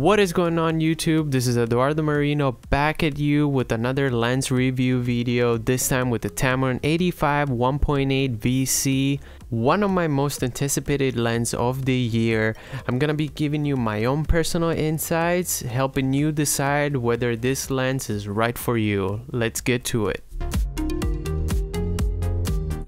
What is going on YouTube? This is Edoardo Marino back at you with another lens review video, this time with the Tamron 85 1.8 VC, one of my most anticipated lens of the year. I'm gonna be giving you my own personal insights, helping you decide whether this lens is right for you. Let's get to it.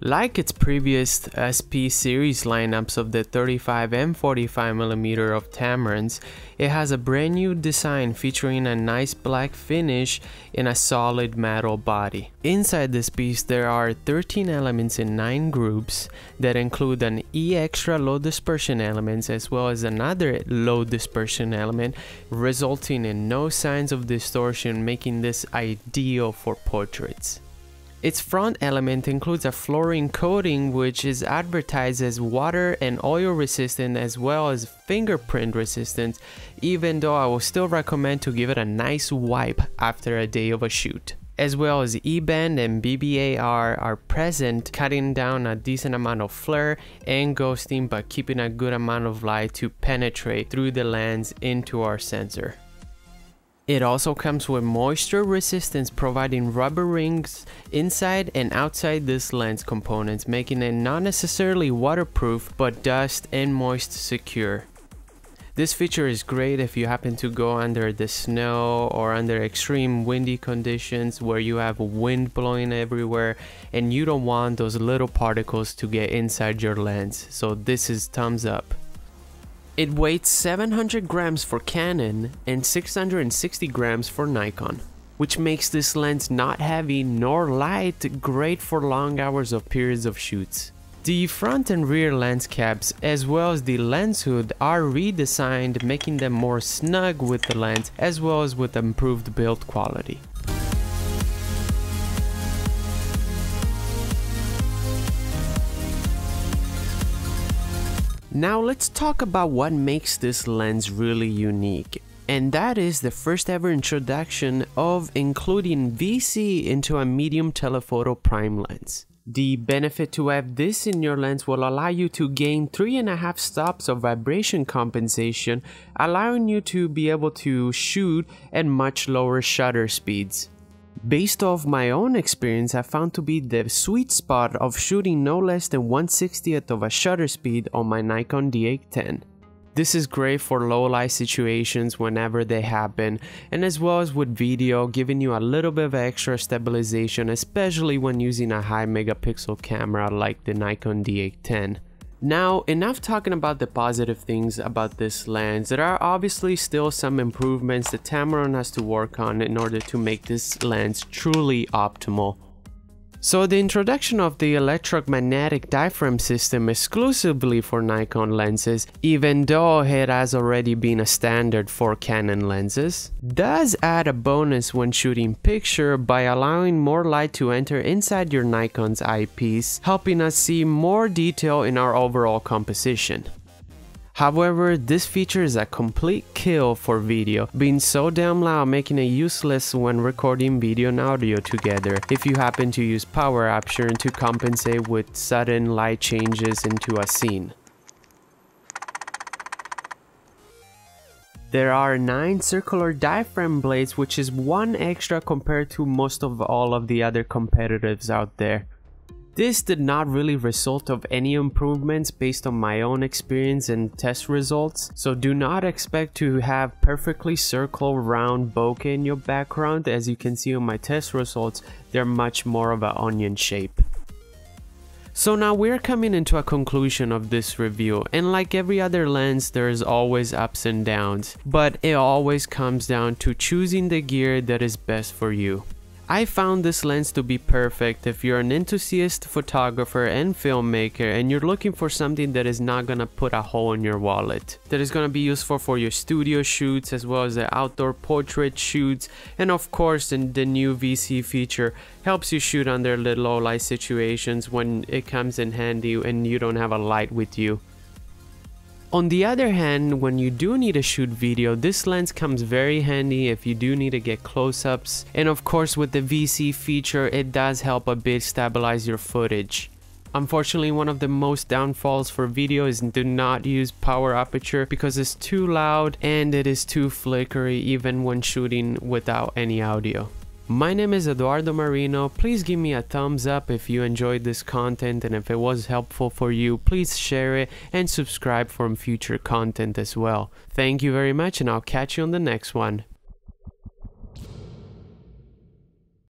Like its previous SP series lineups of the 35 and 45mm of Tamrons, it has a brand new design featuring a nice black finish in a solid metal body. Inside this piece there are 13 elements in 9 groups that include an E extra low dispersion element as well as another low dispersion element, resulting in no signs of distortion, making this ideal for portraits. Its front element includes a fluorine coating which is advertised as water and oil resistant as well as fingerprint resistant, even though I will still recommend to give it a nice wipe after a day of a shoot. As well as E-band and BBAR are present, cutting down a decent amount of flare and ghosting but keeping a good amount of light to penetrate through the lens into our sensor. It also comes with moisture resistance, providing rubber rings inside and outside this lens components, making it not necessarily waterproof but dust and moist secure. This feature is great if you happen to go under the snow or under extreme windy conditions where you have wind blowing everywhere and you don't want those little particles to get inside your lens, so this is thumbs up. It weighs 700 grams for Canon and 660 grams for Nikon, which makes this lens not heavy nor light, great for long hours of periods of shoots. The front and rear lens caps as well as the lens hood are redesigned, making them more snug with the lens as well as with improved build quality. Now let's talk about what makes this lens really unique, and that is the first ever introduction of including VC into a medium telephoto prime lens. The benefit to have this in your lens will allow you to gain 3.5 stops of vibration compensation, allowing you to be able to shoot at much lower shutter speeds. Based off my own experience, I found to be the sweet spot of shooting no less than 1/60th of a shutter speed on my Nikon D810. This is great for low light situations whenever they happen, and as well as with video, giving you a little bit of extra stabilization, especially when using a high megapixel camera like the Nikon D810. Now, enough talking about the positive things about this lens. There are obviously still some improvements that Tamron has to work on in order to make this lens truly optimal. So the introduction of the electromagnetic diaphragm system exclusively for Nikon lenses, even though it has already been a standard for Canon lenses, does add a bonus when shooting picture by allowing more light to enter inside your Nikon's eyepiece, helping us see more detail in our overall composition. However, this feature is a complete kill for video, being so damn loud, making it useless when recording video and audio together if you happen to use power option to compensate with sudden light changes into a scene. There are 9 circular diaphragm blades, which is 1 extra compared to most of all of the other competitors out there. This did not really result of any improvements based on my own experience and test results, so do not expect to have perfectly circled round bokeh in your background. As you can see on my test results, they're much more of an onion shape. So now we're coming into a conclusion of this review, and like every other lens, there is always ups and downs, but it always comes down to choosing the gear that is best for you. I found this lens to be perfect if you're an enthusiast photographer and filmmaker and you're looking for something that is not gonna put a hole in your wallet, that is gonna be useful for your studio shoots as well as the outdoor portrait shoots, and of course the new VC feature helps you shoot under the low light situations when it comes in handy and you don't have a light with you. On the other hand, when you do need to shoot video, this lens comes very handy if you do need to get close-ups, and of course with the VC feature it does help a bit stabilize your footage. Unfortunately, one of the most downfalls for video is do not use power aperture because it's too loud and it is too flickery even when shooting without any audio. My name is Edoardo Marino. Please give me a thumbs up if you enjoyed this content, and if it was helpful for you, please share it and subscribe for future content as well. Thank you very much, and I'll catch you on the next one.